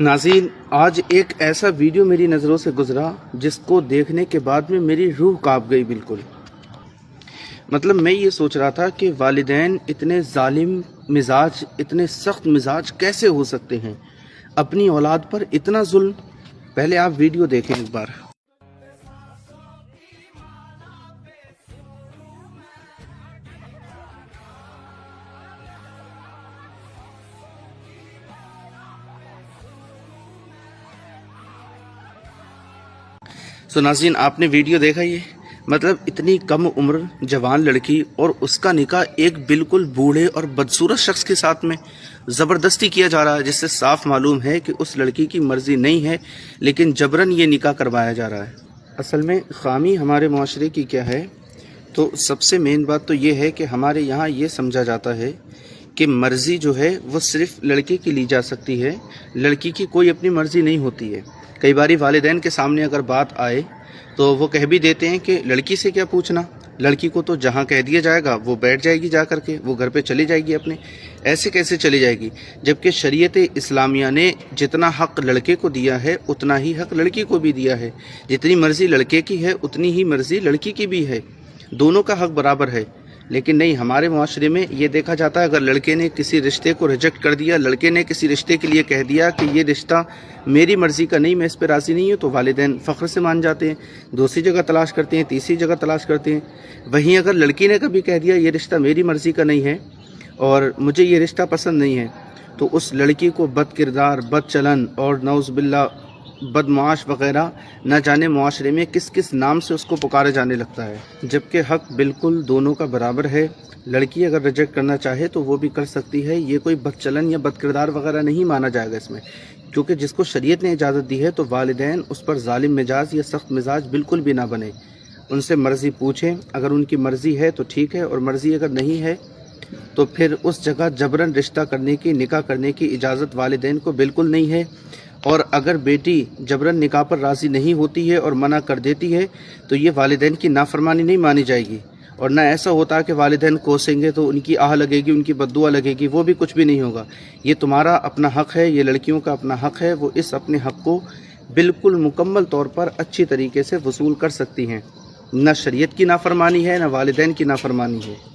नाज़रीन, आज एक ऐसा वीडियो मेरी नज़रों से गुजरा जिसको देखने के बाद में मेरी रूह कांप गई बिल्कुल। मतलब मैं ये सोच रहा था कि वालिदैन इतने जालिम मिजाज, इतने सख्त मिजाज कैसे हो सकते हैं, अपनी औलाद पर इतना जुल्म। पहले आप वीडियो देखें एक बार। नाज़रीन, आपने वीडियो देखा ये, मतलब इतनी कम उम्र जवान लड़की और उसका निकाह एक बिल्कुल बूढ़े और बदसूरत शख्स के साथ में ज़बरदस्ती किया जा रहा है, जिससे साफ मालूम है कि उस लड़की की मर्जी नहीं है, लेकिन जबरन ये निकाह करवाया जा रहा है। असल में खामी हमारे माशरे की क्या है, तो सबसे मेन बात तो ये है कि हमारे यहाँ ये समझा जाता है कि मर्ज़ी जो है वो सिर्फ लड़के की ली जा सकती है, लड़की की कोई अपनी मर्ज़ी नहीं होती है। कई बारी वालिदैन के सामने अगर बात आए तो वो कह भी देते हैं कि लड़की से क्या पूछना, लड़की को तो जहाँ कह दिया जाएगा वो बैठ जाएगी, जा करके वो घर पे चली जाएगी अपने। ऐसे कैसे चली जाएगी, जबकि शरीयत इस्लामिया ने जितना हक़ लड़के को दिया है उतना ही हक़ लड़की को भी दिया है। जितनी मर्ज़ी लड़के की है उतनी ही मर्ज़ी लड़की की भी है, दोनों का हक़ बराबर है। लेकिन नहीं, हमारे माशरे में ये देखा जाता है, अगर लड़के ने किसी रिश्ते को रिजेक्ट कर दिया, लड़के ने किसी रिश्ते के लिए कह दिया कि ये रिश्ता मेरी मर्ज़ी का नहीं, मैं इस पर राज़ी नहीं हूँ, तो वालिदैन फ़ख्र से मान जाते हैं, दूसरी जगह तलाश करते हैं, तीसरी जगह तलाश करते हैं। वहीं अगर लड़की ने कभी कह दिया ये रिश्ता मेरी मर्ज़ी का नहीं है और मुझे ये रिश्ता पसंद नहीं है, तो उस लड़की को बद किरदार, बद चलन और नौज़ बिल्ला बदमाश वगैरह न जाने मुआशरे में किस किस नाम से उसको पुकारा जाने लगता है, जबकि हक़ बिल्कुल दोनों का बराबर है। लड़की अगर रिजेक्ट करना चाहे तो वो भी कर सकती है, ये कोई बदचलन या बदकिरदार वगैरह नहीं माना जाएगा इसमें, क्योंकि जिसको शरीयत ने इजाज़त दी है तो वालिदैन उस पर जालिम मिजाज या सख्त मिजाज बिल्कुल भी ना बने। उनसे मर्ज़ी पूछें, अगर उनकी मर्ज़ी है तो ठीक है, और मर्ज़ी अगर नहीं है तो फिर उस जगह जबरन रिश्ता करने की, निकाह करने की इजाज़त वालिदैन को बिल्कुल नहीं है। और अगर बेटी जबरन निकाह पर राज़ी नहीं होती है और मना कर देती है तो ये वालिदैन की नाफरमानी नहीं मानी जाएगी, और ना ऐसा होता कि वालिदैन कोसेंगे तो उनकी आह लगेगी, उनकी बद्दुआ लगेगी, वो भी कुछ भी नहीं होगा। ये तुम्हारा अपना हक़ है, ये लड़कियों का अपना हक़ है, वो इस अपने हक़ को बिल्कुल मुकम्मल तौर पर अच्छी तरीके से वसूल कर सकती हैं। ना शरीयत की नाफरमानी है, ना वालिदैन की नाफरमानी है।